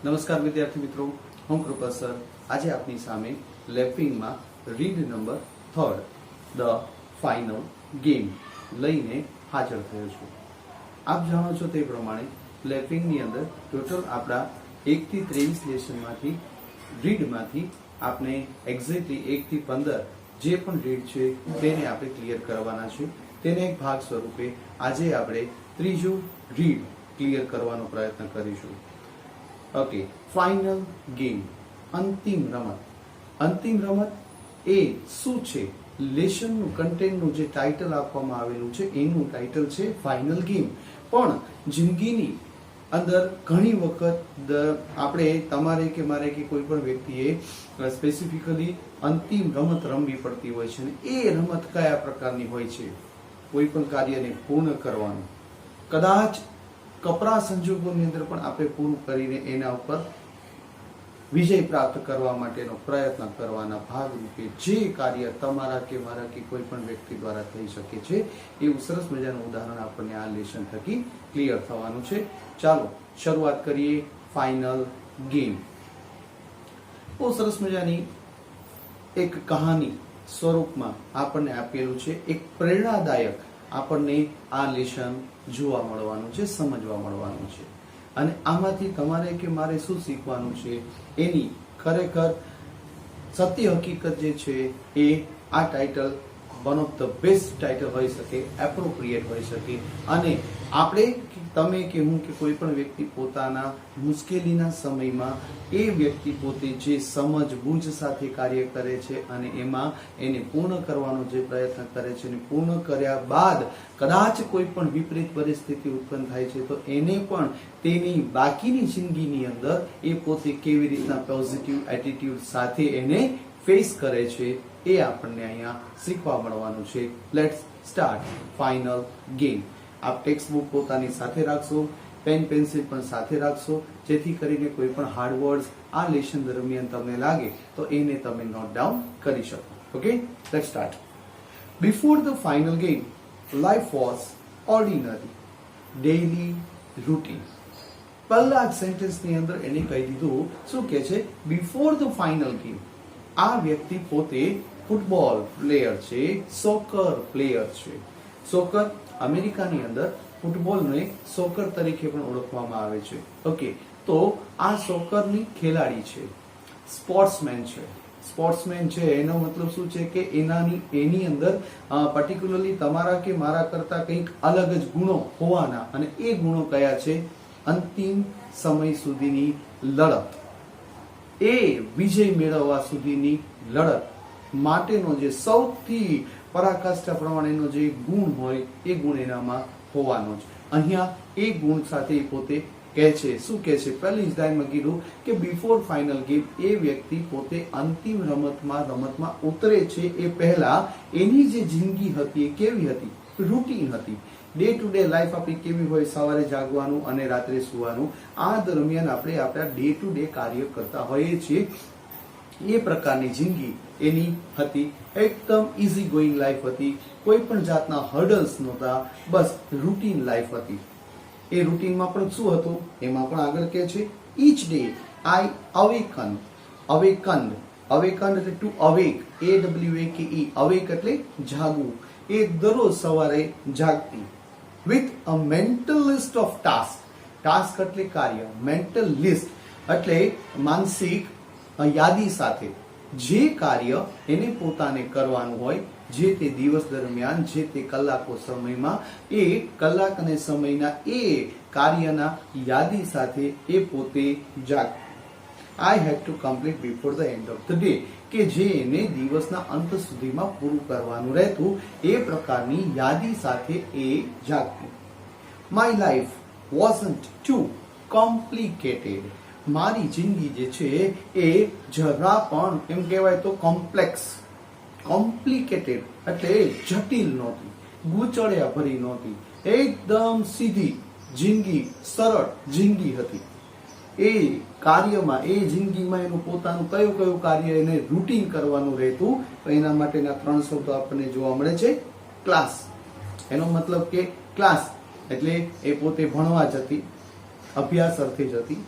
નમસ્કાર વિદ્યાર્થી મિત્રો, હું કૃપા સર આજે આપની સામે લેપિંગમાં read number 3 the final game લઈને હાજર થયો છું. આપ જાણો છો તે પ્રમાણે લેપિંગની અંદર ટોટલ આપણા 1 થી 23 લેસનમાંથી રીડમાંથી આપણે એક્ઝેક્ટલી 1 થી 15 જે પણ રીડ છે તેને આપણે ક્લિયર કરવાના છે. તેને એક ભાગ સ્વરૂપે આજે આપણે ત્રીજું રીડ ક્લિયર કરવાનો પ્રયત્ન કરીશું. ઓકે, ફાઇનલ ગેમ, અંતિમ રમત. અંતિમ રમત એ શું છે? લેસનનું કન્ટેન્ટનું જે ટાઇટલ આપવામાં આવેલું છે એનું ટાઇટલ છે ફાઇનલ ગેમ. પણ જિંદગીની અંદર ઘણી વખત આપણે તમારે કે મારે કે કોઈ પણ વ્યક્તિએ સ્પેસિફિકલી અંતિમ રમત રમવી પડતી હોય છે. એ રમત કયા પ્રકારની હોય છે? કોઈ પણ કાર્યને પૂર્ણ કરવાનું, કદાચ કપરા સંજોગોની અંદર પણ આપણે પૂરું કરીને એના ઉપર વિજય પ્રાપ્ત કરવા માટેનો પ્રયત્ન કરવાના ભાગરૂપે જે કાર્ય તમારા કે મારા કે કોઈ પણ વ્યક્તિ દ્વારા થઈ શકે છે એવું સરસ મજાનું ઉદાહરણ આપણને આ લેસન થકી ક્લિયર થવાનું છે. ચાલો શરૂઆત કરીએ. ફાઇનલ ગેમ બહુ સરસ મજાની એક કહાની સ્વરૂપમાં આપણને આપેલું છે. એક પ્રેરણાદાયક આપણને આ લેસન જોવા મળવાનું છે, સમજવા મળવાનું છે. અને આમાંથી તમારે કે મારે શું શીખવાનું છે એની ખરેખર સત્ય હકીકત જે છે એ આ title one of the best title હોઈ શકે, એપ્રોપ્રિએટ હોઈ શકે. અને આપણે તમે કે હું કે કોઈ પણ વ્યક્તિ પોતાના મુશ્કેલીના સમયમાં એ વ્યક્તિ પોતે જે સમજબૂજ સાથે કાર્ય કરે છે અને એમાં એને પૂર્ણ કરવાનો જે પ્રયત્ન કરે છે અને પૂર્ણ કર્યા બાદ કદાચ કોઈ પણ વિપરીત પરિસ્થિતિ ઉત્પન્ન થાય છે તો એને પણ તેની બાકીની જિંદગીની અંદર એ પોતે કેવી રીતના પોઝિટિવ એટીટ્યુડ સાથે એને ફેસ કરે છે એ આપણને અહીંયા શીખવા મળવાનું છે. Let's start final game. આપ ટેક્સ્ટ બુક પોતાની સાથે રાખશો, પેન પેન્સિલ પણ સાથે રાખશો, જેથી કરીને કોઈ પણ હાર્ડ વર્ડ્સ આ લેસન દરમિયાન તમને લાગે તો એને તમે નોટ ડાઉન કરી શકો. Okay, let's start. Before the final game, life was ordinary, daily routine. પહેલા જ સેન્ટેન્સની અંદર એને કહી દીધું, શું કે છે? Before the final game. આ વ્યક્તિ પોતે ફૂટબોલ પ્લેયર છે, સોકર પ્લેયર છે. સોકર અમેરિકાની અંદર ફૂટબોલને સોકર તરીકે પણ ઓળખવામાં આવે છે. ઓકે, તો આ સોકરની ખેલાડી છે, સ્પોર્ટ્સમેન છે. સ્પોર્ટ્સમેન છે એનો મતલબ શું છે કે એની અંદર પર્ટિક્યુલરલી તમારા કે મારા કરતા કંઈક અલગ જ ગુણો હોવાના. અને એ ગુણો કયા છે? અંતિમ સમય સુધીની લડત, એ વિજય મેળવવા સુધીની લડત માટેનો જે સૌથી પરાકાષ્ઠા પ્રમાણેનો જે ગુણ હોય એ ગુણ એનામાં હોવાનો જ. અહીંયા એ ગુણ સાથે પોતે કહે છે, શું કહે છે? પહેલી જ લાઈનમાં કીધું કે બિફોર ફાઇનલ ગેમ, એ વ્યક્તિ પોતે અંતિમ રમતમાં ઉતરે છે એ પહેલા એની જે જિંદગી હતી એ કેવી હતી? રૂટીન હતી. ડે ટુ ડે લાઈફ આપણી કેવી હોય? સવારે જાગવાનું અને રાત્રે સુવાનું. આ દરમિયાન આપણે આપણા ડે ટુ ડે કાર્ય કરતા હોઈએ છીએ. એ પ્રકારની જિંદગી એની હતી. એકદમ ઇઝી ગોઈંગ લાઈફ હતી. કોઈ પણ જાતના હર્ડલ્સ નહોતા. બસ રૂટીન લાઈફ હતી. એ રૂટીનમાં પણ શું હતું? એમાં પણ આગળ કહે છે, ઈચ ડે આઈ અવેકન્ડ. એટલે ટુ અવેક, AWAKE. અવેક એટલે જાગવું. એ દરરોજ સવારે જાગતી. With a mental list of task. Task એટલે કાર્ય, મેન્ટલ લિસ્ટ એટલે માનસિક યાદી સાથે જે કાર્ય એને પોતાને કરવાનું હોય, જે તે દિવસ દરમિયાન જે તે કલાકો સમયમાં, એ કલાક અને સમયના એ કાર્યના યાદી સાથે એ પોતે જાગતી. I had to complete before the end of the day, કે જે એને દિવસના અંત સુધીમાં પૂરું કરવાનું રહેતું, એ પ્રકારની યાદી સાથે એ જાગતી. My life wasn't too complicated. મારી જિંદગી જે છે એ જરા પણ એમ કહેવાય તો કોમ્પ્લિકેટેડ એટલે જટિલ નહોતી, ગૂંચળિયા ભરી નહોતી. એકદમ સીધી જિંદગી, સરળ જિંદગી હતી. એ કાર્યમાં, એ જિંદગીમાં એનું પોતાનું કયું કાર્ય એને રૂટીન કરવાનું રહેતું. તો એના માટેના 3 શબ્દો આપણને જોવા મળે છે. ક્લાસ, એનો મતલબ કે ક્લાસ એટલે એ પોતે ભણવા જતી, અભ્યાસ અર્થે જતી.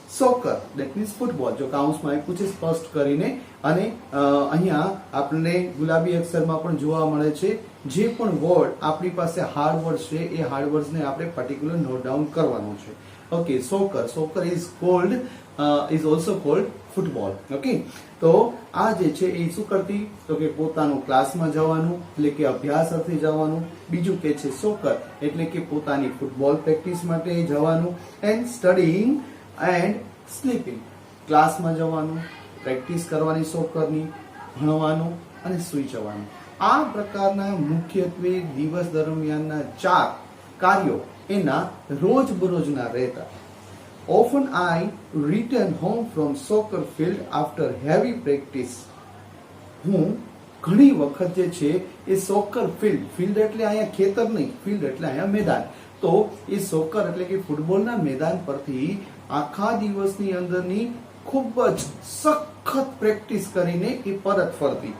Soccer that means football. જો કાઉન્સમાં આપ્યું છે સ્પષ્ટ કરીને, અને અહીંયા આપણને ગુલાબી અક્ષરમાં પણ જોવા મળે છે. જે પણ વર્ડ આપણી પાસે હાર્ડ વર્ડ છે એ હાર્ડ વર્ડ્સને આપણે પર્ટિક્યુલર નોટ ડાઉન કરવાનું છે. Okay, soccer. Soccer is also cold football. Okay, તો આ જે છે એ શું કરતી, તો કે પોતાનું ક્લાસમાં જવાનું, એટલે કે અભ્યાસ અર્થે જવાનું. બીજું કે છે સોકર એટલે કે પોતાની ફૂટબોલ પ્રેક્ટિસ માટે જવાનું. And studying and sleeping. ક્લાસમાં જવાનું, પ્રેક્ટિસ કરવાની સોકરની, ભણવાનું અને સૂઈ જવાનું. આ પ્રકારના મુખ્યત્વે દિવસ દરમિયાનના 4 કાર્યો એના રોજબરોજના રહેતા. Often I return home from soccer field after heavy practice. હું ઘણી વખત જે છે એ સોકર ફિલ્ડ એટલે અહીંયા ખેતર નહીં, ફિલ્ડ એટલે અહીંયા મેદાન. તો એ સોકર એટલે કે ફૂટબોલના મેદાન પરથી આખા દિવસની અંદરની ખૂબ જ સખત પ્રેક્ટિસ કરીને એ પરત ફરતી.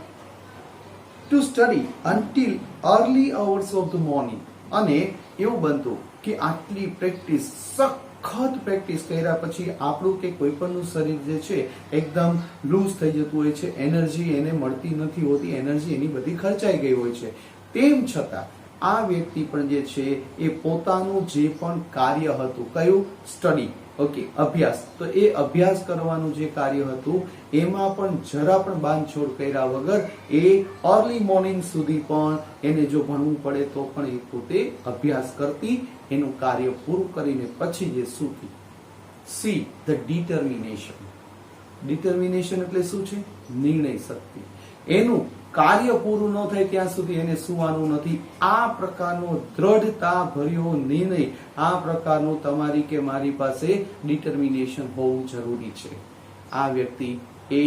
To study until early hours of the morning. અને એવું બનતું કે આટલી પ્રેક્ટિસ, સખત પ્રેક્ટિસ કર્યા પછી આપણું કે કોઈ પણનું શરીર જે છે એકદમ લૂઝ થઈ જતું હોય છે, એનર્જી એને મળતી નથી હોતી, એનર્જી એની બધી ખર્ચાઈ ગઈ હોય છે. તેમ છતાં આ વ્યક્તિ પણ જે છે એ પોતાનું જે પણ કાર્ય હતું, કયું, સ્ટડી, ઓકે, અભ્યાસ, તો એ અભ્યાસ કરવાનું જે કાર્ય હતું એમાં પણ જરા પણ બાંધછોડ કર્યા વગર એ અર્લી મોર્નિંગ સુધી પણ એને જો ભણવું પડે તો પણ એ પોતે અભ્યાસ કરતી, એનું કાર્ય પૂરું કરીને પછી જે સૂતી. See the determination. ડિટર્મિનેશન એટલે શું છે? નિર્ણય શક્તિ. એનું કાર્ય પૂરું ન થાય ત્યાં સુધી એને સુવાનું નથી. આ પ્રકારનો દ્રઢતા ભર્યો નિર્ણય, આ પ્રકારનું તમારી કે મારી પાસે ડિટર્મિનેશન હોવું જરૂરી છે. આ વ્યક્તિ એ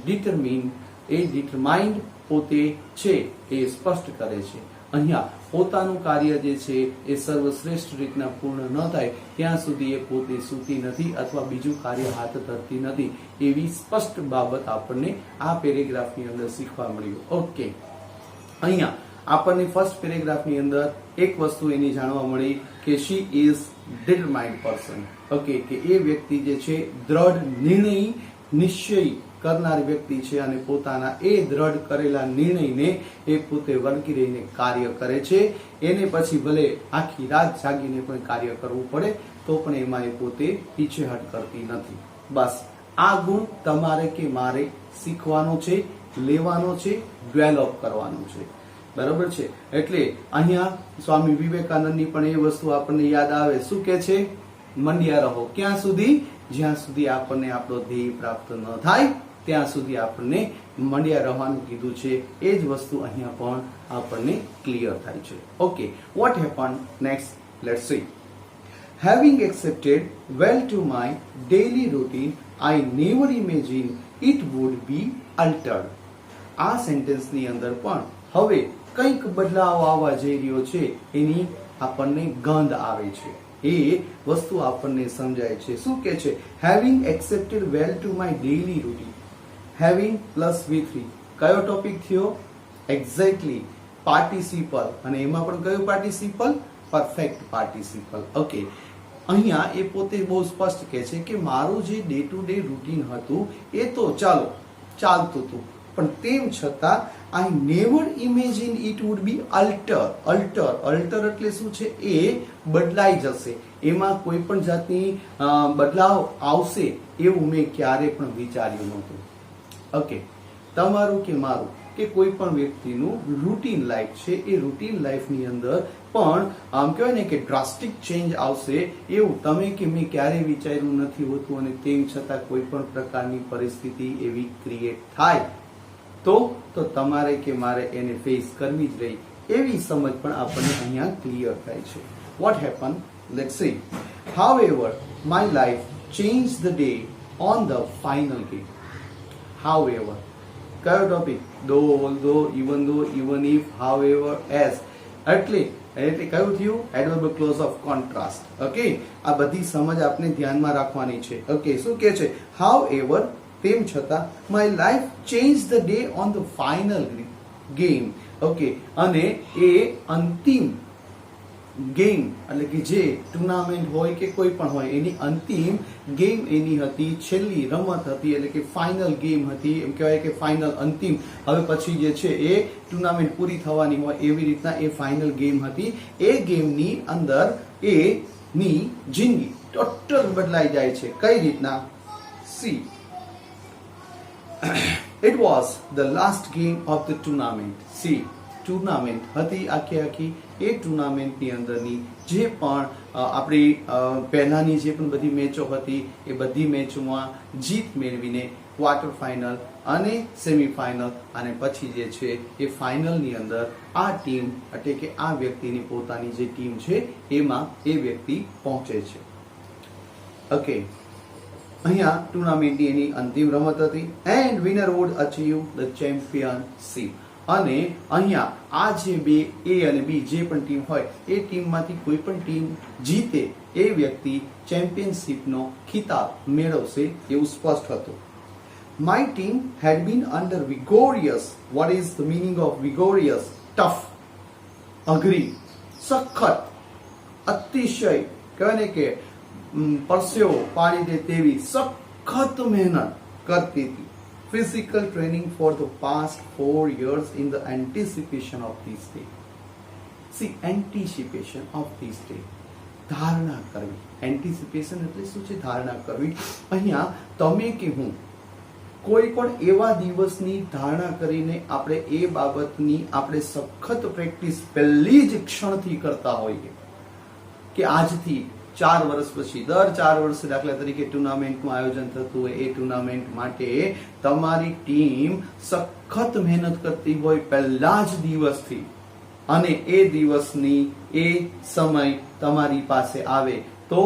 ડિટરમાઇન્ડ પોતે છે એ સ્પષ્ટ કરે છે. અહીંયા પોતાનું કાર્ય જે છે એ સર્વશ્રેષ્ઠ રીતના પૂર્ણ ન થાય ત્યાં સુધી એ પોતે સૂતી નથી અથવા બીજું કાર્ય હાથ ધરતી નથી. એવી સ્પષ્ટ બાબત આપણને આ પેરેગ્રાફની અંદર શીખવા મળ્યું. ઓકે, અહીંયા આપણને ફર્સ્ટ પેરેગ્રાફની અંદર એક વસ્તુ એની જાણવા મળી કે she is determined person. Okay, કે એ વ્યક્તિ જે છે દ્રઢ નિશ્ચય કરનાર વ્યક્તિ છે અને પોતાના એ દ્રઢ કરેલા નિર્ણયને એ પોતે વળગી રહીને કાર્ય કરે છે. એને પછી ભલે આખી રાત જાગીને પણ કાર્ય કરવું પડે તો પણ એમાં એ પોતે પીછેહટ કરતી નથી. બસ આ ગુણ તમારે કે મારે શીખવાનો છે, લેવાનો છે, ડેવલપ કરવાનો છે. બરાબર છે? એટલે અહીંયા સ્વામી વિવેકાનંદની પણ એ વસ્તુ આપણને યાદ આવે. શું કે છે? મંડ્યા રહો. ક્યાં સુધી? જ્યાં સુધી આપણને આપણો ધ્યેય પ્રાપ્ત ન થાય ત્યાં સુધી આપણને મંડ્યા રહેવાનું કીધું છે. એ જ વસ્તુ અહીંયા પણ આપણને ક્લિયર થાય છે. Okay, what happen next? Let's see. Having accepted well to my daily routine, I never imagined it would be altered. આ સેન્ટેન્સની અંદર પણ હવે કંઈક બદલાવ આવવા જઈ રહ્યો છે એની આપણને ગંધ આવે છે. એ વસ્તુ આપણને સમજાય છે. શું કે છે? Having accepted well to my daily routine. Having plus V3 કયો ટોપિક થયો? Exactly participle. અને એમાં પણ કયું પાર્ટિસિપલ? Perfect participle. ઓકે, અહીંયા એ પોતે બહુ સ્પષ્ટ કહે છે કે મારું જે ડે ટુ ડે રૂટીન હતું એ તો ચાલતું હતું, પણ તેમ છતાં I never imagine it would be alter. એટલે શું છે? એ બદલાઈ જશે, એમાં કોઈ પણ જાતની બદલાવ આવશે એવું મેં ક્યારે પણ વિચાર્યું નહોતું. ઓકે, તમારું કે મારું કે કોઈ પણ વ્યક્તિનું રૂટીન લાઈફ છે, એ રૂટીન લાઈફની અંદર પણ આમ કહેવાય ને કે ડ્રાસ્ટિક ચેન્જ આવશે એવું તમે કે મેં ક્યારેય વિચાર્યું નથી હોતું, અને તેમ છતાં કોઈ પણ પ્રકારની પરિસ્થિતિ એવી ક્રિએટ થાય તો તમારે કે મારે એને ફેસ કરવી જ રહી, એવી સમજ પણ આપણને અહીંયા ક્લિયર થાય છે. What happen? Let's see. However, my life changed the day on the final game. However, કયો topic? although, even though, even if, however, as. એટલે કયું થયું? Adverb clause of contrast. Okay, આ બધી સમજ આપણે ધ્યાનમાં રાખવાની છે. ઓકે, શું કે છે? However, તેમ છતાં my life changed the day on the final game. Okay, અને એ અંતિમ ગેમ એટલે કે જે ટુર્નામેન્ટ હોય કે કોઈ પણ હોય એની અંતિમ ગેમ એની હતી, છેલ્લી રમત હતી, એટલે કે ફાઇનલ ગેમ હતી, એમ કહેવાય કે ફાઇનલ અંતિમ, હવે પછી જે છે એ ટુર્નામેન્ટ પૂરી થવાની હોય એવી રીતના એ ફાઇનલ ગેમ હતી. એ ગેમની અંદર એની જિંદગી ટોટલ બદલાઈ જાય છે. કઈ રીતના? C, it was the last game of the tournament. See, tournament હતી આખી. એ ટુર્નામેન્ટની અંદરની જે પણ આપણી પહેલાની જે પણ બધી મેચો હતી એ બધી મેચોમાં જીત મેળવીને ક્વાર્ટર ફાઇનલ અને સેમીફાઇનલ અને પછી જે છે એ ફાઇનલની અંદર આ ટીમ એટલે કે આ વ્યક્તિની પોતાની જે ટીમ છે એમાં એ વ્યક્તિ પહોંચે છે. ઓકે, અહીંયા ટુર્નામેન્ટની એની અંતિમ રમત હતી. And winner would achieve the championship. અને અહીંયા આ જે બે એ અને બી જે પણ ટીમ હોય એ ટીમમાંથી કોઈ પણ ટીમ જીતે એ વ્યક્તિ ચેમ્પિયનશિપનો ખિતાબ મેળવશે એવું સ્પષ્ટ હતું. My team had been under vigorous. What is the meaning of vigorous? Tough, agree, સખત, અતિશય, કહેવાય ને કે પરસેવો પાડી દે તેવી સખત મહેનત કરતી હતી. Physical training for the past 4 years in the anticipation of this day. See, anticipation of this day. ધારણા કરવી. Anticipation એટલે શું છે? ધારણા કરવી. અહીંયા તમે કે હું કોઈ પણ એવા દિવસની ધારણા કરીને આપણે એ બાબતની આપણે સખત પ્રેક્ટિસ પહેલી જ ક્ષણથી કરતા હોઈએ કે આજથી 4 વર્ષ પછી દર 4 વર્ષે દાખલા તરીકે ટુર્નામેન્ટનું આયોજન થતું હોય, એ ટુર્નામેન્ટ માટે તમારી ટીમ સખત મહેનત કરતી હોય પહેલા જ દિવસથી, અને એ દિવસની એ સમય તમારી પાસે આવે તો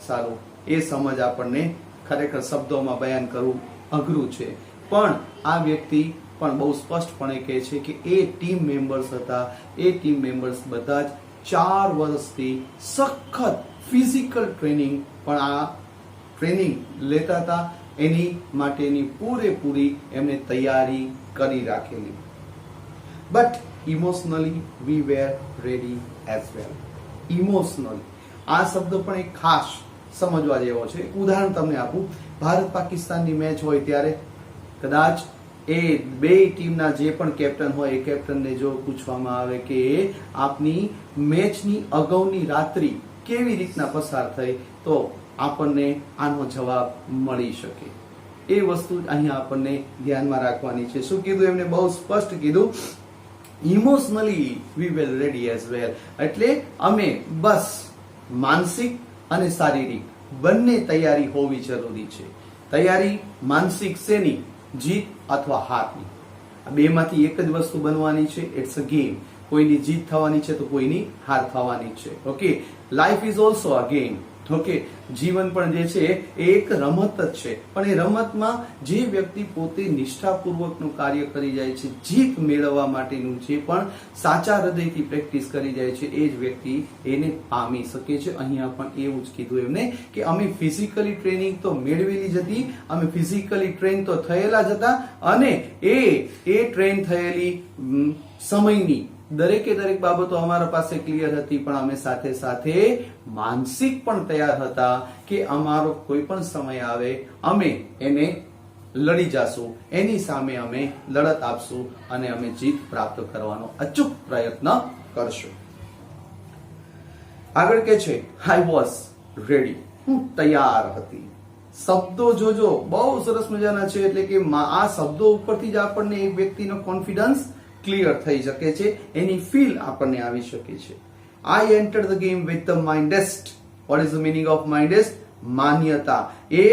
સારું. એ સમજ આપણને ખરેખર શબ્દોમાં બયાન કરવું અઘરું છે, પણ આ વ્યક્તિ પણ બહુ સ્પષ્ટપણે કહે છે કે એ ટીમ મેમ્બર્સ હતા. એ ટીમ મેમ્બર્સ બધા જ 4 વર્ષથી સખત ફિઝિકલ ટ્રેનિંગ પણ આ ટ્રેનિંગ લેતા હતા. એની માટેની પૂરેપૂરી એમને તૈયારી કરી રાખેલી. But emotionally we were ready as well. Emotionally આ શબ્દ પણ એક ખાસ સમજવા જેવો છે. ઉદાહરણ તમને આપું. ભારત પાકિસ્તાનની મેચ હોય ત્યારે કદાચ એ બે ટીમના જે પણ કેપ્ટન હોય એ કેપ્ટનને જો પૂછવામાં આવે કે આપની મેચની અગાઉની રાત્રિ કેવી રીતના પસાર થઈ તો આપણને આનો જવાબ મળી શકે. એ વસ્તુ અહીંયા આપણને ધ્યાનમાં રાખવાની છે. શું કીધું એમને? બહુ સ્પષ્ટ કીધું, emotionally we were ready as વેલ. એટલે અમે બસ માનસિક અને શારીરિક બંને તૈયારી હોવી જરૂરી છે. તૈયારી માનસિક શેની? જીત અથવા હારની. આ બેમાંથી એક જ વસ્તુ બનવાની છે. It's a game. કોઈની જીત થવાની છે તો કોઈની હાર થવાની છે. Okay, life is also a game. Okay, જીવન પણ જે છે એ એક રમત જ છે, પણ એ રમતમાં જે વ્યક્તિ પોતે નિષ્ઠાપૂર્વકનું કાર્ય કરી જાય છે, જીત મેળવવા માટેનું જે પણ સાચા હૃદયથી પ્રેક્ટિસ કરી જાય છે એ જ વ્યક્તિ એને પામી શકે છે. અહીંયા પણ એવું જ કીધું એમને કે અમે ફિઝિકલી ટ્રેનિંગ તો મેળવેલી જ હતી, અમે ફિઝિકલી ટ્રેન તો થયેલા જ હતા, અને એ ટ્રેન થયેલી સમયની દરેકે દરેક બાબતો અમારા પાસે ક્લિયર હતી, પણ અમે સાથે સાથે માનસિક પણ તૈયાર હતા કે અમારો કોઈ પણ સમય આવે અમે એને લડી જાશું, એની સામે અમે લડત આપશું અને અમે જીત પ્રાપ્ત કરવાનો અચૂક પ્રયત્ન કરશું. આગળ કે છે આઈ વોઝ રેડી. હું તૈયાર હતી. શબ્દો જોજો બહુ સરસ મજાના છે. એટલે કે આ શબ્દો ઉપરથી જ આપણને એક વ્યક્તિનો કોન્ફિડન્સ ક્લિયર થઈ શકે છે, એની ફીલ આપણને આવી શકે છે. I enter the game with the mindset. What is the meaning of mindset? માન્યતા. એ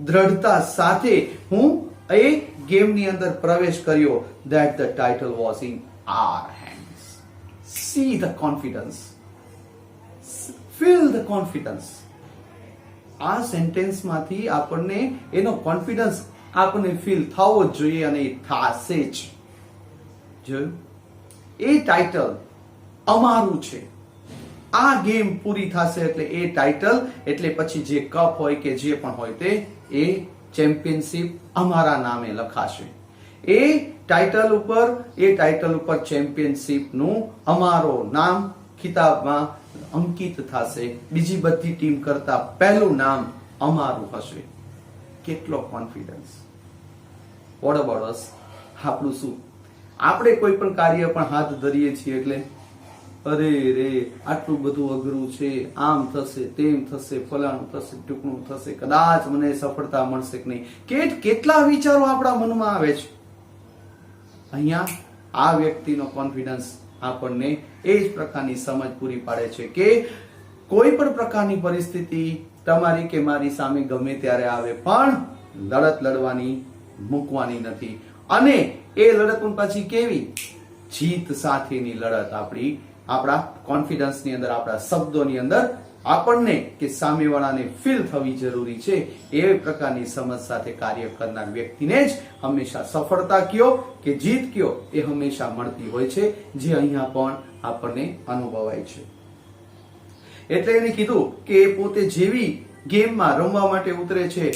દ્રઢતા સાથે હું એ ગેમની અંદર પ્રવેશ કર્યો. That the title was in our hands. See the confidence, feel the confidence. આ સેન્ટેન્સમાંથી આપણને એનો કોન્ફિડન્સ આપણને ફીલ થવો જ જોઈએ, અને એ થશે જ. જોયું? એ ટાઇટલ અમારું છે. આ ગેમ પૂરી થશે એટલે એ ટાઇટલ એટલે પછી જે કપ હોય કે જે પણ હોય તે એ ચેમ્પિયનશિપ અમારા નામે લખાશે. એ ટાઇટલ ઉપર ચેમ્પિયનશિપ નું અમારો નામ ખિતાબમાં અંકિત થશે, બીજી બધી ટીમ કરતા પહેલું નામ અમારું હશે. કેટલો કોન્ફિડન્સ! વોટ અબાઉટ અસ? આપણું શું? આપણે કોઈ પણ કાર્ય પણ હાથ ધરીએ છીએ એટલે અરે રે આટલું બધું અઘરું છે, આમ થશે, તેમ થશે, ફલાણું થશે, ટૂંકણું થશે, કદાચ મને સફળતા મળશે કે નહીં, કેટલા વિચારો આપણા મનમાં આવે છે. અહીંયા આ વ્યક્તિનો કોન્ફિડન્સ આપણને એ જ પ્રકારની સમજ પૂરી પાડે છે કે કોઈ પણ પ્રકારની પરિસ્થિતિ તમારી કે મારી સામે ગમે ત્યારે આવે પણ લડત લડવાની મૂકવાની નથી. અને એ લડત પણ પાછી કેવી? જીત સાથેની લડત. આપણા કોન્ફિડન્સની અંદર, આપણા શબ્દોની અંદર આપણને કે સામેવાળાને ફીલ થવી જરૂરી છે. એ પ્રકારની સમજ સાથે કાર્ય કરનાર વ્યક્તિને જ હંમેશા સફળતા કયો કે જીત કયો એ હંમેશા મળતી હોય છે, જે અહીંયા પણ આપણને અનુભવાય છે. એટલે એને કીધું કે એ પોતે જેવી ગેમમાં રમવા માટે ઉતરે છે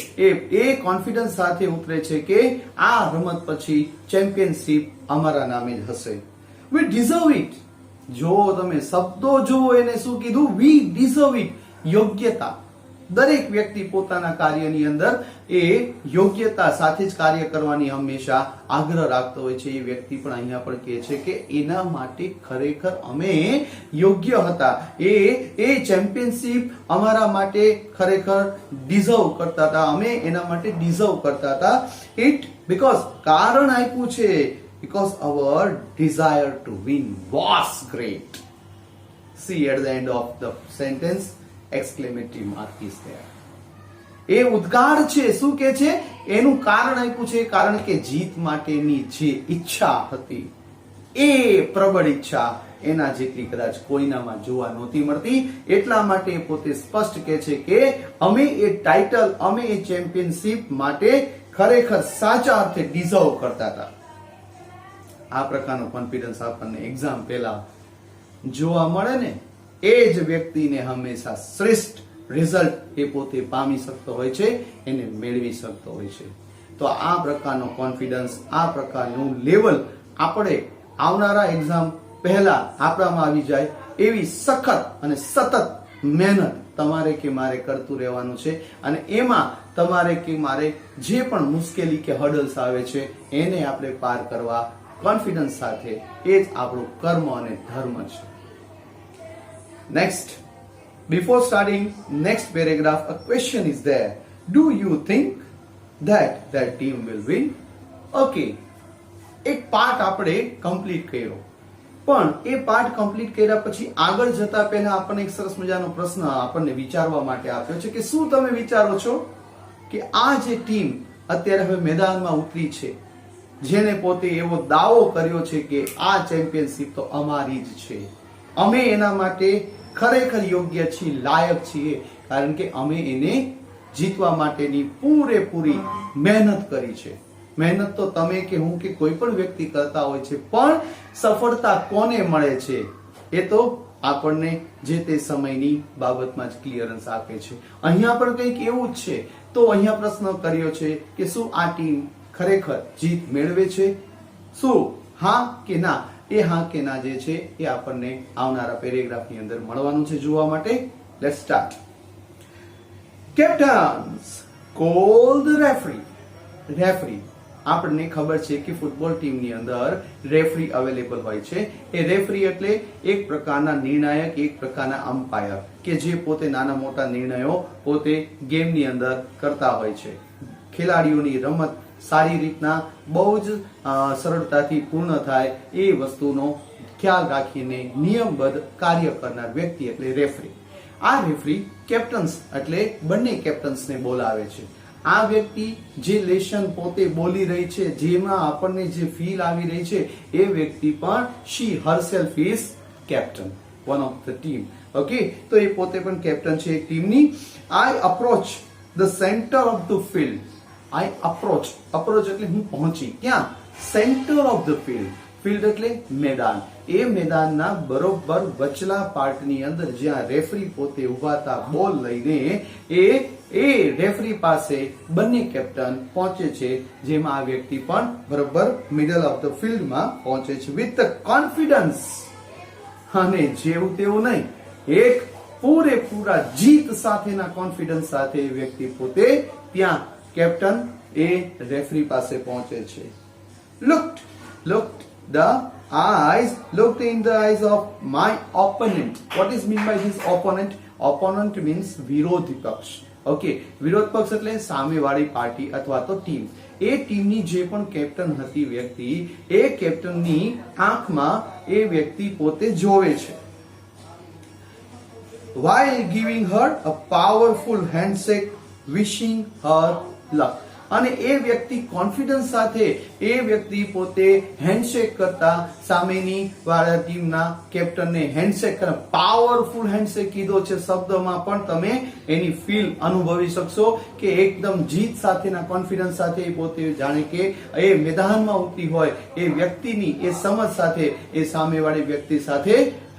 એ કોન્ફિડન્સ સાથે ઉતરે છે કે આ રમત પછી ચેમ્પિયનશિપ અમારા નામે જ હશે. વી ડિઝર્વ ઇટ. જો તમે શબ્દો જુઓ, એને શું કીધું? વી ડિઝર્વ ઇટ. યોગ્યતા. દરેક વ્યક્તિ પોતાના કાર્યની અંદર એ યોગ્યતા સાથે જ કાર્ય કરવાની હંમેશા આગ્રહ રાખતો હોય છે. એ વ્યક્તિ પણ અહીંયા પણ કહે છે કે એના માટે ખરેખર અમે યોગ્ય હતા. એ ચેમ્પિયનશિપ અમારા માટે ખરેખર ડિઝર્વ કરતા હતા. અમે એના માટે ડિઝર્વ કરતા હતા. ઇટ બીકોઝ કારણ આપ્યું છે, because our desire to win was great. See at the end of the sentence, exclamatory mark is there. એ ઉદ્ગાર છે. શું કે છે? એનું કારણ આપ્યું છે, કારણ કે જીત માટેની જે ઈચ્છા હતી એ પ્રબળ ઈચ્છા એના જેટલી કદાચ કોઈનામાં જોવા નહોતી મળતી. એટલા માટે પોતે સ્પષ્ટ કહે છે કે અમે એ ટાઇટલ, અમે એ ચેમ્પિયનશિપ માટે ખરેખર સાચા અર્થે ડિઝર્વ કરતા હતા. આ પ્રકારનો કોન્ફિડન્સ આપણને એક્ઝામ પહેલા જોવા મળે ને, એ જ વ્યક્તિને હંમેશા શ્રેષ્ઠ રિઝલ્ટ એ પોતે પામી શકતો હોય છે, એને મેળવી શકતો હોય છે. તો આ પ્રકારનો કોન્ફિડન્સ, આ પ્રકારનું લેવલ આપણે આવનારા એક્ઝામ પહેલા આપણામાં આવી જાય એવી સખત અને સતત મહેનત તમારે કે મારે કરતું રહેવાનું છે. અને એમાં તમારે કે મારે જે પણ મુશ્કેલી કે હર્ડલ્સ આવે છે એને આપણે પાર કરવા કોન્ફિડન્સ સાથે, એ જ આપણું કર્મ અને ધર્મ છે. Next, before starting next paragraph, a question is there. Do you think that team will win? Okay, એક પાર્ટ આપણે કમ્પ્લીટ કર્યો, પણ એ પાર્ટ કમ્પ્લીટ કર્યા પછી આગળ જતા પહેલા આપણને એક સરસ મજાનો પ્રશ્ન આપણને વિચારવા માટે આપ્યો છે કે શું તમે વિચારો છો કે આ જે ટીમ અત્યારે હવે મેદાનમાં ઉતરી છે, જેને પોતે એવો દાવો કર્યો છે કે આ ચેમ્પિયનશિપ તો અમારી જ છે, અમે એના માટે ખરેખર યોગ્ય છીએ, લાયક છીએ, કારણ કે અમે એને જીતવા માટેની પૂરેપૂરી મહેનત કરી છે. મહેનત તો તમે કે હું કે કોઈ પણ વ્યક્તિ કરતા હોય છે, પણ સફળતા કોને મળે છે એ તો આપણને જે તે સમયની બાબતમાં જ ક્લિયરન્સ આપે છે. અહીંયા પણ કંઈક એવું જ છે. તો અહીંયા પ્રશ્ન કર્યો છે કે શું આ ટીમ ખરેખર જીત મેળવે છે? શું હા કે ના? એ હા કે ના જે છે એ આપણને આવનારા પેરેગ્રાફની અંદર મળવાનું છે જોવા માટે. Let's start. Captain's call the referee. Referee, આપણને ખબર છે કે ફૂટબોલ ટીમની અંદર રેફરી અવેલેબલ હોય છે. એ રેફરી એટલે એક પ્રકારના નિર્ણાયક, એક પ્રકારના અમ્પાયર કે જે પોતે નાના મોટા નિર્ણયો પોતે ગેમની અંદર કરતા હોય છે. ખેલાડીઓની રમત સારી રીતના બહુ જ સરળતાથી પૂર્ણ થાય એ વસ્તુનો ખ્યાલ રાખીને નિયમબદ્ધ કાર્ય કરનાર વ્યક્તિ એટલે રેફરી. આ રેફરી કેપ્ટન્સ એટલે બંને કેપ્ટન્સને બોલાવે છે. આ વ્યક્તિ જે લેશન પોતે બોલી રહી છે, જેમાં આપણને જે ફીલ આવી રહી છે, એ વ્યક્તિ પણ she herself is captain, one of the team. Okay, તો એ પોતે પણ કેપ્ટન છે એક ટીમની. I approach the centre of the field. I approach, approach એટલે હું પહોંચી ક્યાં? Centre of the field. Field એટલે મેદાન. એ મેદાનના બરોબર વચલા પાર્ટની અંદર જ્યાં રેફરી પોતે ઉભા હતા બોલ લઈને, એ રેફરી પાસે બંને કેપ્ટન પહોંચે છે, જેમાં આ વ્યક્તિ પણ બરોબર મિડલ ઓફ ધ ફિલ્ડમાં પહોંચે છે વિથ ધ કોન્ફિડન્સ. અને જેવું તેવું નહીં, એક પૂરેપૂરા જીત સાથેના કોન્ફિડન્સ સાથે એ વ્યક્તિ પોતે ત્યાં કેપ્ટન એ રેફરી પાસે પહોંચે છે. Looked in the eyes of my opponent. What is mean by this opponent? Opponent means વિરોધી પક્ષ. ઓકે, વિરોધ પક્ષ એટલે સામેવાળી પાર્ટી અથવા તો ટીમ. એ ટીમની જે પણ કેપ્ટન હતી વ્યક્તિ, એ કેપ્ટનની આંખમાં એ વ્યક્તિ પોતે જોવે છે. While giving her a powerful handshake, wishing her luck. અને એ વ્યક્તિ કોન્ફિડન્સ સાથે એ વ્યક્તિ પોતે હેન્ડશેક કરતા સામેની વાળા ટીમના કેપ્ટનને હેન્ડશેક કરે. પાવરફુલ હેન્ડશેક કીધો છે શબ્દમાં, પણ તમે એની ફીલ અનુભવી શકશો કે એકદમ જીત સાથેના કોન્ફિડન્સ સાથે એ પોતે જાણે કે એ મેદાનમાં ઉતરી હોય એ વ્યક્તિની એ સમજ સાથે એ સામેવાળી વ્યક્તિ સાથે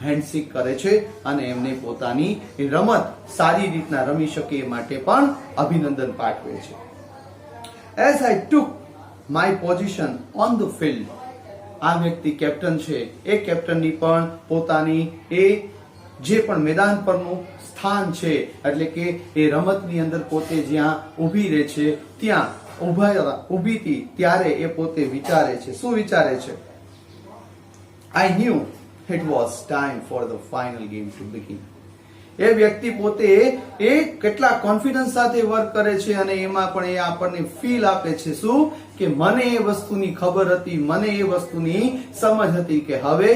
હેન્ડશેક કરે છે અને એમને પોતાની રમત સારી રીતના રમી શકે એ માટે પણ અભિનંદન પાઠવે છે. As I took my position on the field, આ વ્યક્તિ કેપ્ટન છે, એ કેપ્ટનની પણ પોતાની એ જે પણ મેદાન પરનું સ્થાન છે, એટલે કે એ રમતની અંદર પોતે જ્યાં ઊભી રહે છે ત્યાં ઊભી હતી ત્યારે એ પોતે વિચારે છે. શું વિચારે છે? I knew it was time for the final game to begin. એ વ્યક્તિ પોતે એ કેટલા કોન્ફિડન્સ સાથે વર્ક કરે છે અને એમાં પણ એ આપણને ફીલ આપે છે શું કે મને એ વસ્તુની ખબર હતી, મને એ વસ્તુની સમજ હતી કે હવે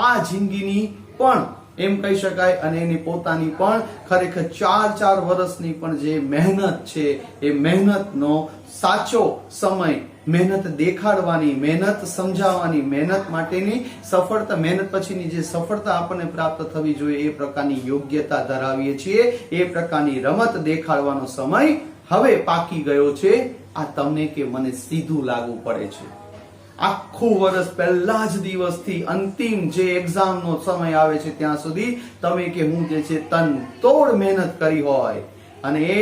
આ જિંદગીની પણ એમ કહી શકાય અને એની પોતાની પણ ખરેખર 4 વર્ષની પણ જે મહેનત છે એ મહેનતનો સાચો સમય, મહેનત દેખાડવાની, મહેનત સમજાવવાની, મહેનત માટેની સફળતા, મહેનત પછીની જે સફળતા આપણને પ્રાપ્ત થવી જોઈએ એ પ્રકારની યોગ્યતા ધરાવીએ છીએ, એ પ્રકારની રમત દેખાડવાનો સમય હવે પાકી ગયો છે. આ તમને કે મને સીધું લાગુ પડે છે. આખું વર્ષ પહેલા જ દિવસથી અંતિમ જે એક્ઝામનો સમય આવે છે ત્યાં સુધી તમે કે હું જે છે તનતોડ મહેનત કરી હોય અને એ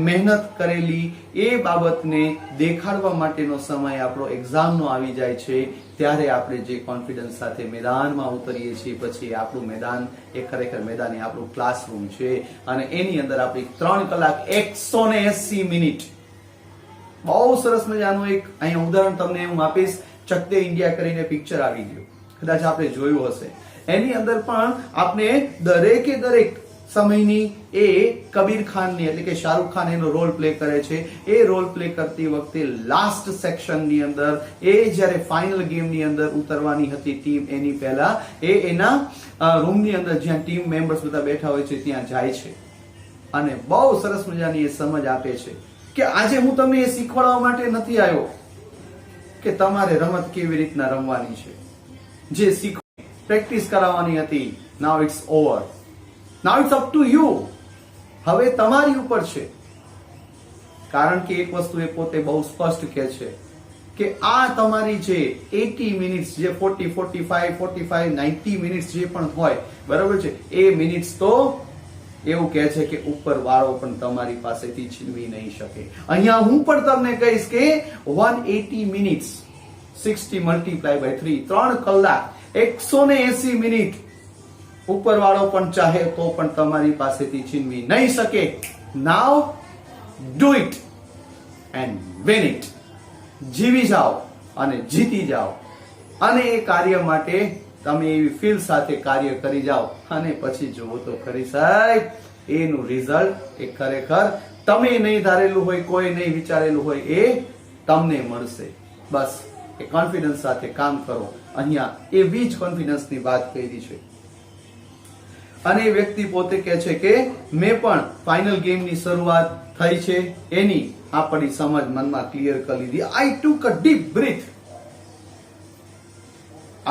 મહેનત કરેલી એ બાબતને દેખાડવા માટેનો સમય આપણો એક્ઝામનો આવી જાય છે ત્યારે આપણે જે કોન્ફિડન્સ સાથે મેદાનમાં ઉતરીએ છીએ, પછી આપણું મેદાન એ ખરેખર મેદાન એ આપણું ક્લાસરૂમ છે અને એની અંદર આપણી 3 કલાક 180 મિનિટ. બહુ સરસ મજાનું એક અહીંયા ઉદાહરણ તમને હું આપીશ. ચક દે ઇન્ડિયા કરીને પિક્ચર આવી ગયું, કદાચ આપણે જોયું હશે. એની અંદર પણ આપણે દરેકે દરેક સમયની એ કબીર ખાનની એટલે કે શાહરુખ ખાન એનો રોલ પ્લે કરે છે. એ રોલ પ્લે કરતી વખતે લાસ્ટ સેક્શનની અંદર એ જ્યારે ફાઇનલ ગેમની અંદર ઉતરવાની હતી ટીમ, એની પહેલા એ એના રૂમની અંદર જ્યાં ટીમ મેમ્બર્સ બધા બેઠા હોય છે ત્યાં જાય છે અને બહુ સરસ મજાની એ સમજ આપે છે કે આજે હું તમને એ શીખવાડવા માટે નથી આવ્યો કે તમારે રમત કેવી રીતના રમવાની છે. જે શીખવાની પ્રેક્ટિસ કરાવવાની હતી, now it's over. Now it's up to you. હવે તમારી ઉપર છે. કારણ કે એક વસ્તુ એ પોતે બહુ સ્પષ્ટ કહે છે કે આ તમારી જે 80 મિનિટ્સ, જે 40, 45, 90 મિનિટ્સ જે પણ હોય, બરાબર છે, એ મિનિટ્સ તો એવું કહે છે કે ઉપર વાળો પણ તમારી પાસેથી છીનવી નહીં શકે. અહીંયા હું પણ તમને કહીશ કે 180 મિનિટ્સ 60 મલ્ટીપ્લાય બાય 3 કલાક 180 મિનિટ ઉપરવાળો પણ ચાહે તો પણ તમારી પાસેથી છીનવી નહીં શકે. Now do it and win it. જીવી જાઓ અને જીતી જાઓ અને એ કાર્ય માટે તમે એવી ફીલ સાથે કાર્ય કરી જાઓ અને પછી જુઓ તો ખરી સાહેબ એનું રિઝલ્ટ એ ખરેખર તમે નહીં ધારેલું હોય, કોઈ નહીં વિચારેલું હોય, એ તમને મળશે. બસ એ કોન્ફિડન્સ સાથે કામ કરો. અહીંયા એવી જ કોન્ફિડન્સની વાત કરી છે અને એ વ્યક્તિ પોતે કહે છે કે મેં પણ ફાઇનલ ગેમની શરૂઆત થઈ છે એની આપણી સમજ મનમાં ક્લિયર કરી લીધી. આઈ ટુક અ ડીપ બ્રીથ.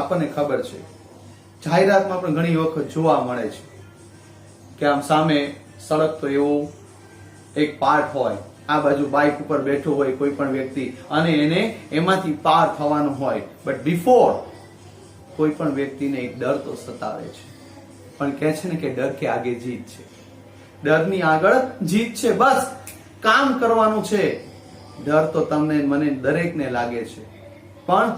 આપણને ખબર છે જાહેરાતમાં પણ ઘણી વખત જોવા મળે છે કે આમ સામે સડક તો એવું એક પાર્ટ હોય, આ બાજુ બાઇક ઉપર બેઠો હોય કોઈ પણ વ્યક્તિ અને એને એમાંથી પાર થવાનું હોય, બટ બિફોર કોઈ પણ વ્યક્તિને એક ડર તો સતાવે છે, પણ કહે છે ને કે ડર કે આગે જીત છે. ડરની આગળ જીત છે. બસ કામ કરવાનું છે. ડર તો તમને મને દરેકને લાગે છે, પણ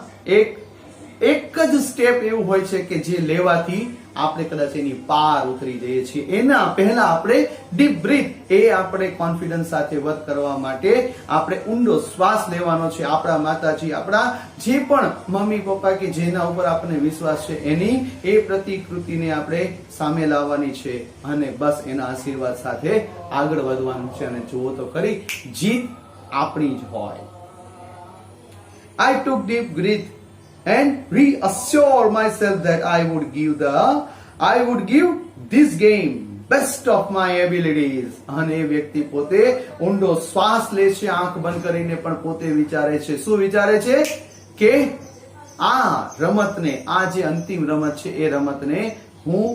એક જ સ્ટેપ એવું હોય છે કે જે લેવાથી આપણે કદાચ એની પાર ઉતરી જઈએ છીએ. એના પહેલા આપણે ડીપ બ્રીથ, એ આપણે કોન્ફિડન્સ સાથે વર્ક કરવા માટે આપણે ઊંડો શ્વાસ લેવાનો છે. આપણા માતાજી, આપણા જે પણ મમ્મી પપ્પા કે જેના ઉપર આપણને વિશ્વાસ છે એની એ પ્રતિકૃતિને આપણે સામે લાવવાની છે અને બસ એના આશીર્વાદ સાથે આગળ વધવાનું છે. અને જુઓ તો ખરી, જીત આપણી જ હોય. I took deep breath and reassure myself that I would give this game best of my abilities. અને એ વ્યક્તિ પોતે ઊંડો શ્વાસ લે છે, આંખ બંધ કરીને, પણ પોતે વિચારે છે. શું વિચારે છે? કે આ રમતને, આ જે અંતિમ રમત છે એ રમતને હું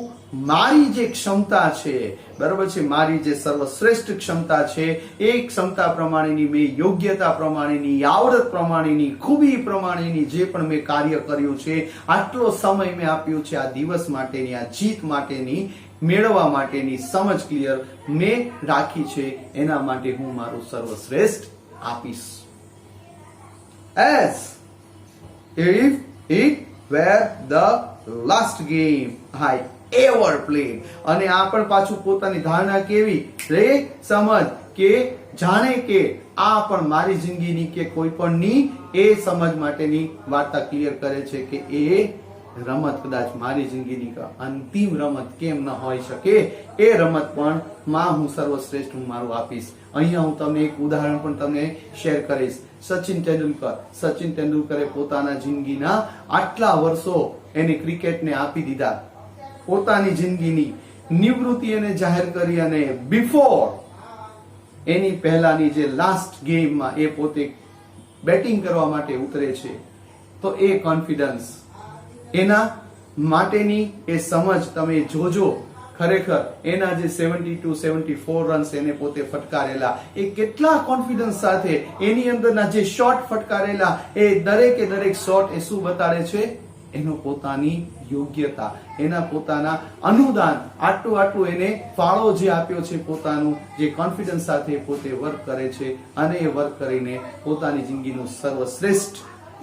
મારી જે ક્ષમતા છે, બરોબર છે, મારી જે સર્વશ્રેષ્ઠ ક્ષમતા છે એ ક્ષમતા પ્રમાણેની, મેં યોગ્યતા પ્રમાણેની, આવડત પ્રમાણેની, ખૂબી પ્રમાણેની જે પણ મેં કાર્ય કર્યું છે, આટલો સમય મેં આપ્યું છે આ દિવસ માટેની, આ જીત માટેની, મેળવવા માટેની સમજ ક્લિયર મેં રાખી છે, એના માટે હું મારું સર્વશ્રેષ્ઠ આપીશ. As if it were the last game I ever played. અને આ પણ પાછું પોતાની ધારણા કેવી રે, સમજ કે જાણે કે આ પણ મારી જિંદગીની કે કોઈ પણની એ સમજ માટેની વાર્તા ક્લિયર કરે છે કે એ રમત કદાચ મારી જિંદગીની અંતિમ રમત કેમ ન હોઈ શકે, એ રમત પણ માં હું સર્વશ્રેષ્ઠ હું મારું આપીશ. અહીંયા હું તમને એક ઉદાહરણ પણ તમને શેર કરીશ. સચિન તેંડુલકરે પોતાના જિંદગીના આટલા વર્ષો એને ક્રિકેટને આપી દીધા, પોતાની જિંદગીની નિવૃત્તિ એને જાહેર કરી, અને બિફોર એની પહેલાની જે લાસ્ટ ગેમમાં એ પોતે બેટિંગ કરવા માટે ઉતરે છે, તો એ કોન્ફિડન્સ, એના માટેની એ સમજ તમે જોજો. ખરેખર એના જે 72-74 રન્સ એને પોતે ફટકારેલા, એ કેટલા કોન્ફિડન્સ સાથે એની અંદરના જે શોટ ફટકારેલા, એ દરેકે દરેક શોટ એ શું બતાડે છે? એનો પોતાની યોગ્યતા, એના પોતાના અનુદાન, આટલું એને ફાળો જે આપ્યો છે, પોતાનું જે કોન્ફિડન્સ સાથે પોતે વર્ક કરે છે, અને એ વર્ક કરીને પોતાની જિંદગીનું સર્વશ્રેષ્ઠ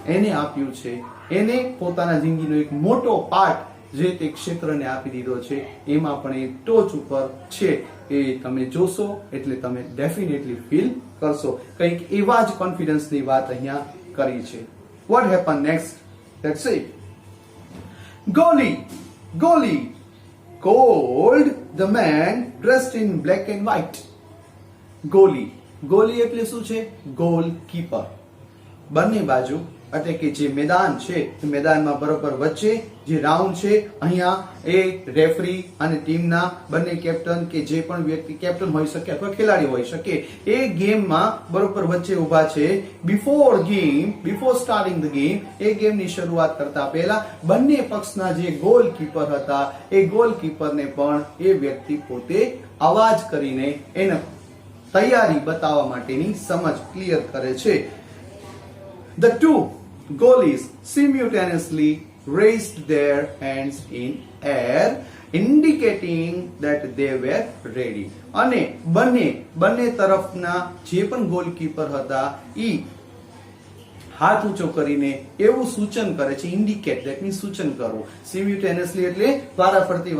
એને આપ્યું છે. એને પોતાના જિંદગીનો એક મોટો પાર્ટ જે તે ક્ષેત્રને આપી દીધો છે, એમાં પણ એ ટોચ ઉપર છે. એ તમે જોશો એટલે તમે ડેફિનેટલી ફીલ કરશો. કંઈક એવા જ કોન્ફિડન્સની વાત અહીંયા કરી છે. What happen next? Let's see. Goalie called the man dressed in black and white. Goalie એટલે શું છે? ગોલકીપર. બંને બાજુ એટલે કે જે મેદાન છે, મેદાનમાં બરોબર વચ્ચે જે રાઉન્ડ છે, અહીંયા એ રેફરી અને ટીમના બંને કેપ્ટન કે જે પણ વ્યક્તિ કેપ્ટન હોઈ શકે અથવા ખેલાડી હોઈ શકે, એ ગેમમાં બરોબર વચ્ચે ઊભા છે. બિફોર સ્ટાર્ટિંગ ધ ગેમ, એ ગેમની શરૂઆત કરતા પહેલા બંને પક્ષના જે ગોલકીપર હતા, એ ગોલકીપરને પણ એ વ્યક્તિ પોતે અવાજ કરીને એને તૈયારી બતાવવા માટેની સમજ ક્લિયર કરે છે. The two goalies simultaneously raised their hands in air, indicating that they were ready. અને બંને તરફના જે પણ ગોલકીપર હતા ઈ હાથ ઊંચો કરીને એવું સૂચન કરે છે, ઇન્ડિકેટ, ધેટ મીન્સ સૂચન કરવું. સિમ્યુટેનિયસલી એટલે વારાફરતી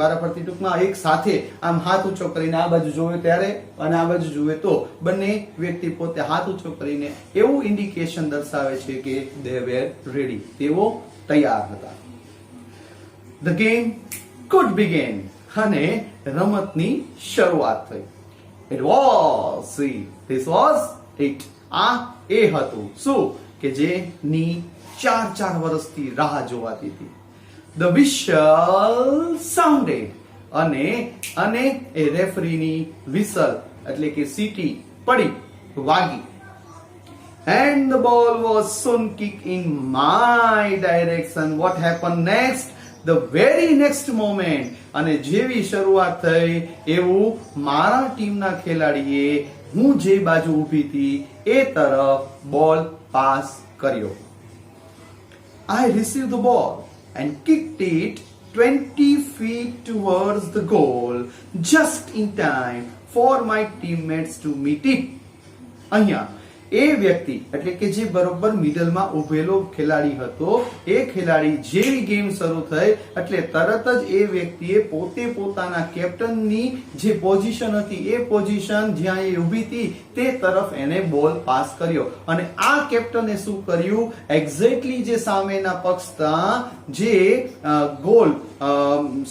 ટૂંકમાં એક સાથે આમ હાથ ઊંચો કરીને આ બાજુ જોવે ત્યારે અને આ બાજુ જોવે તો બંને વ્યક્તિ પોતે હાથ ઊંચો કરીને એવું ઇન્ડિકેશન દર્શાવે છે કે they were ready, તેઓ તૈયાર હતા. The game could begin. અને રમતની શરૂઆત થઈ. This was it. આ એ હતું શું કે જેની 4 વર્ષથી રાહ જોવાતી હતી. The whistle sounded. અને એ રેફરીની વિસલ એટલે કે સીટી પડી, વાગી. And the ball was soon kicked in my direction. What happened next? The very next moment. અને જેવી શરૂઆત થઈ એવું મારા ટીમના ખેલાડીએ હું જે બાજુ ઊભી હતી એ તરફ બોલ પાસ કર્યો. I received the ball and kicked it 20 feet towards the goal, just in time for my teammates to meet it. અહીંયા એ વ્યક્તિ એટલે કે જે બરોબર મિડલમાં ઉભેલો ખેલાડી હતો, એ ખેલાડી જેવી ગેમ શરૂ થઈ એટલે તરત જ એ વ્યક્તિએ પોતે પોતાના કેપ્ટનની જે પોઝિશન હતી એ પોઝિશન જ્યાં એ ઊભી હતી તે તરફ એને બોલ પાસ કર્યો અને આ કેપ્ટને શું કર્યું, એક્ઝેક્ટલી જે સામેના પક્ષના જે ગોલ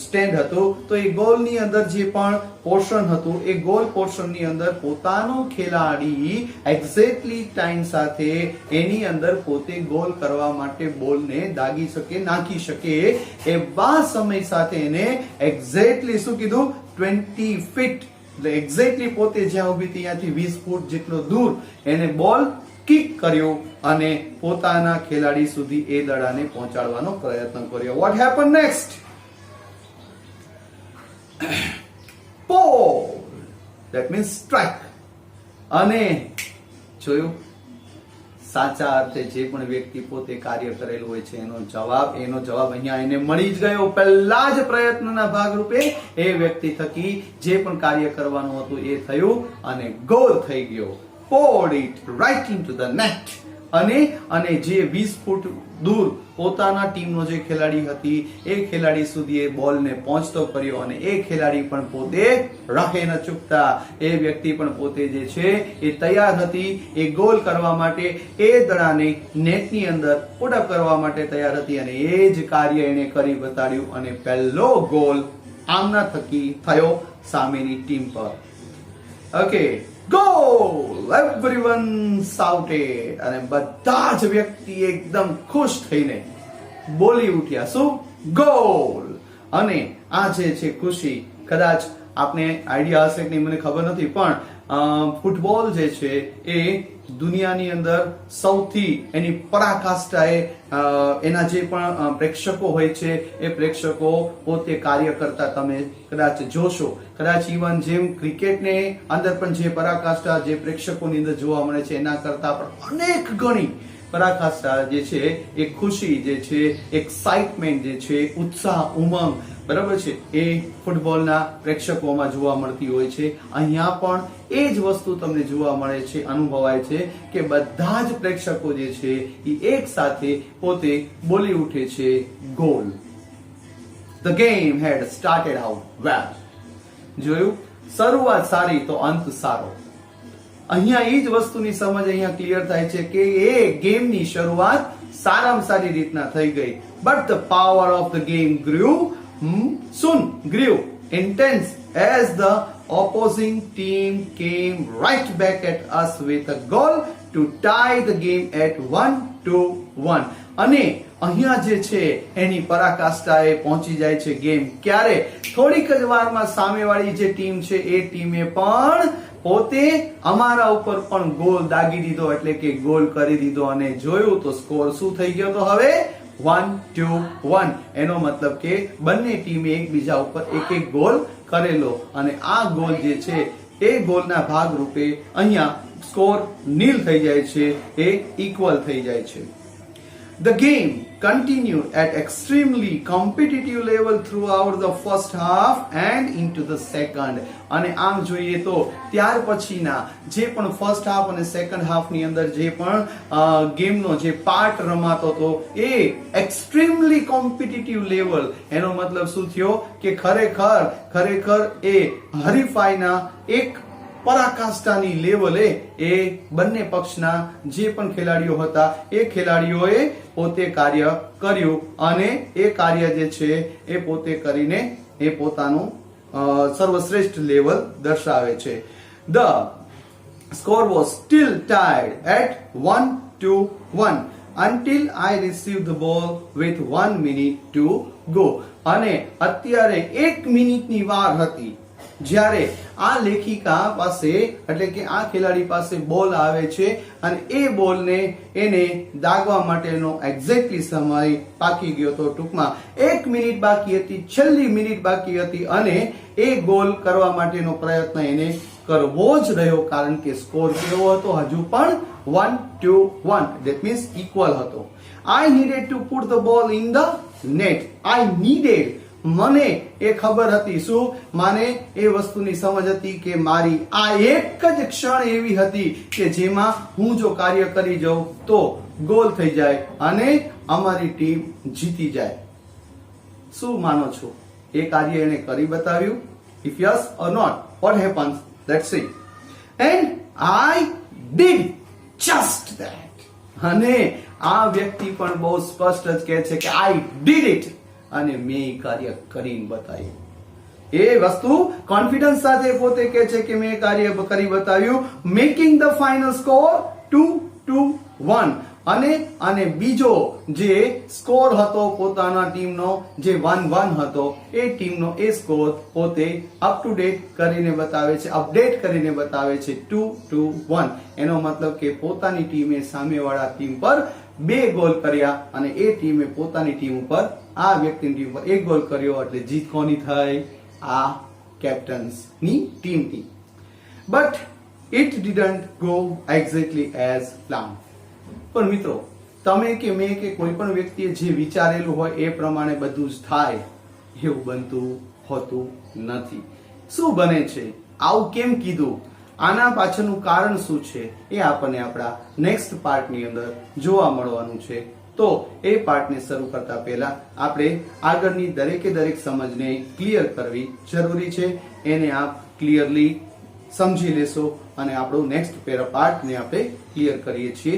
સ્ટેન્ડ હતું તો એ ગોલની અંદર જે પણ પોર્શન હતું એ ગોલ પોર્શનની અંદર પોતાનો ખેલાડી એક્ઝેક્ટલી ટાઈમ સાથે એની અંદર પોતે ગોલ કરવા માટે બોલને દાગી શકે, નાખી શકે એવા સમય સાથે એને એક્ઝેક્ટલી શું કીધું 20 ફીટ એટલે એક્ઝેક્ટલી પોતે જ્યાં ઊભી હતી ત્યાંથી 20 ફૂટ જેટલો દૂર એને બોલ કિક કર્યો અને પોતાના ખેલાડી સુધી એ દડાને પહોંચાડવાનો પ્રયત્ન કર્યો. What happen next? Ball. That means strike. અને જોયું, સાચા અર્થે જે પણ વ્યક્તિ પોતે કાર્ય કરેલું હોય છે એનો જવાબ અહીંયા એને મળી જ ગયો. પહેલા જ પ્રયત્નના ભાગરૂપે એ વ્યક્તિ થકી જે પણ કાર્ય કરવાનું હતું એ થયું અને ગોલ થઈ ગયો. Poured it right into the net. અને જે 20 ફૂટ દૂર પોતાના ટીમનો જે ખેલાડી હતી એ ખેલાડી સુધી એ બોલને પહોંચતો કર્યો અને એ ખેલાડી પણ પોતે રહે ન ચૂકતા, એ વ્યક્તિ પણ પોતે જે છે એ તૈયાર હતી એ ગોલ કરવા માટે, એ દડાને નેટની અંદર પુટ અપ કરવા માટે તૈયાર હતી અને એ જ કાર્ય એને કરી બતાડ્યું અને પહેલો ગોલ આમના થકી થયો સામેની ટીમ પર. Okay, goal! Everyone shouted અને બધા જ વ્યક્તિ એકદમ ખુશ થઈને બોલી ઉઠ્યા. શું? ગોલ! અને આ જે છે ખુશી, કદાચ આપને આઈડિયા હશે કે નહીં મને ખબર નથી, પણ ફૂટબોલ જે છે એ દુનિયાની અંદર સૌથી એની પરાકાષ્ઠાએ એના જે પણ પ્રેક્ષકો હોય છે એ પ્રેક્ષકો પોતે કાર્ય કરતા તમે કદાચ જોશો. કદાચ ઇવન જેમ ક્રિકેટને અંદર પણ જે પરાકાષ્ઠા જે પ્રેક્ષકોની અંદર જોવા મળે છે એના કરતા પણ અનેક ગણી પરાકાષ્ઠા જે છે એ ખુશી જે છે, એક્સાઇટમેન્ટ જે છે, ઉત્સાહ, ઉમંગ, બરાબર છે, એ ફૂટબોલના પ્રેક્ષકોમાં જોવા મળતી હોય છે. અહીંયા પણ એ જ વસ્તુ તમને જોવા મળે છે, અનુભવાય છે કે બધા જ પ્રેક્ષકો જે છે એ એક સાથે પોતે બોલી ઉઠે છે goal. The game had started out well. જોયું, શરૂઆત સારી તો અંત સારો. અહીંયા એ જ વસ્તુની સમજ અહીંયા ક્લિયર થાય છે કે એ ગેમની શરૂઆત સારામાં સારી રીતના થઈ ગઈ. But the power of the game soon grew intense as the opposing team came right back at us with a goal to tie the game at 1-1. અને અહીંયા જે છે એની પરાકાષ્ઠાએ પહોંચી જાય છે ગેમ. ક્યારે? થોડીક જ વારમાં સામેવાળી જે ટીમ છે એ ટીમે પણ પોતે અમારા ઉપર પણ ગોલ દાગી દીધો એટલે કે ગોલ કરી દીધો અને જોયું તો સ્કોર શું થઈ ગયો? તો હવે 1-1. એનો મતલબ કે બંને ટીમે એકબીજા ઉપર એક ગોલ કરેલો અને આ ગોલ જે છે એ ગોલના ભાગરૂપે અહીંયા સ્કોર નીલ થઈ જાય છે, એ ઇક્વલ થઈ જાય છે. The game continued at extremely competitive level throughout the first half and into the second. અને આમ જોઈએ તો ત્યાર પછીના જે પણ ફર્સ્ટ હાફ અને સેકન્ડ હાફની અંદર જે પણ ગેમનો જે પાર્ટ રમાતો હતો એ એક્સ્ટ્રીમલી કોમ્પિટિટિવ લેવલ. એનો મતલબ શું થયો કે ખરેખર એ હરીફાઈના એક પરાકાષ્ઠાની લેવલે એ બંને પક્ષના જે પણ ખેલાડીઓ હતા એ ખેલાડીઓએ પોતે કાર્ય કર્યું અને એ કાર્ય જે છે એ પોતે કરીને એ પોતાનું સર્વશ્રેષ્ઠ લેવલ દર્શાવે છે. The score was still tied at 1-1 until I received the ball with 1 minute to go. અને અત્યારે 1 મિનિટની વાર હતી જ્યારે આ લેખિકા પાસે એટલે કે આ ખેલાડી પાસે બોલ આવે છે અને એ બોલને એને દાગવા માટેનો એક્ઝેક્ટલી સમય પાકી ગયો હતો. ટૂંકમાં 1 મિનિટ બાકી હતી, છેલ્લી મિનિટ બાકી હતી અને એ ગોલ કરવા માટેનો પ્રયત્ન એને કરવો જ રહ્યો કારણ કે સ્કોર કેવો હતો? હજુ પણ 1-1. That means equal હતો. I needed to put the ball in the net. I needed મને એ ખબર હતી, શું મને એ વસ્તુની સમજ હતી કે મારી આ એક જ ક્ષણ એવી હતી કે જેમાં હું જો કાર્ય કરી જાઉં તો ગોલ થઈ જાય અને અમારી ટીમ જીતી જાય. શું માનો છો? એ કાર્ય એને કરી બતાવ્યું? If yes or not, what happens? Let's see. And I did just that. અને આ વ્યક્તિ પણ બહુ સ્પષ્ટ જ કહે છે કે I did it. અને મેં એ કાર્ય કરીને બતાવ્યું. એ વસ્તુ કોન્ફિડન્સ સાથે પોતે કહે છે કે મેં કાર્ય કરી બતાવ્યું. Making the final score 2-1. અને બીજો જે સ્કોર હતો પોતાના ટીમનો, જે 1-1 હતો, એ ટીમનો એ સ્કોર પોતે અપ ટુ ડેટ કરીને બતાવે છે, અપડેટ કરીને બતાવે છે 2-1. એનો મતલબ કે પોતાની ટીમે સામેવાળા ટીમ પર 2 ગોલ કર્યા અને એ ટીમે પોતાની ટીમ ઉપર, આ વ્યક્તિની ટીમ પર 1 ગોલ કર્યો. એટલે જીત કોની થઈ? આ કેપ્ટન્સની ટીમની. But it didn't go exactly as plan. પણ મિત્રો, તમે કે મેં કે કોઈ પણ વ્યક્તિએ જે વિચારેલું હોય એ પ્રમાણે બધું જ થાય એવું બનતું હોતું નથી. શું બને છે? આવું કેમ કીધું? આના પાછળનું કારણ શું છે એ આપણને આપણા નેક્સ્ટ પાર્ટની અંદર જોવા મળવાનું છે. તો એ પાર્ટને શરૂ કરતા પહેલા આપણે આગળની દરેકે દરેક સમજને ક્લિયર કરવી જરૂરી છે. એને આપ ક્લિયરલી સમજી લેશો અને આપણું નેક્સ્ટ પાર્ટને આપણે ક્લિયર કરીએ છીએ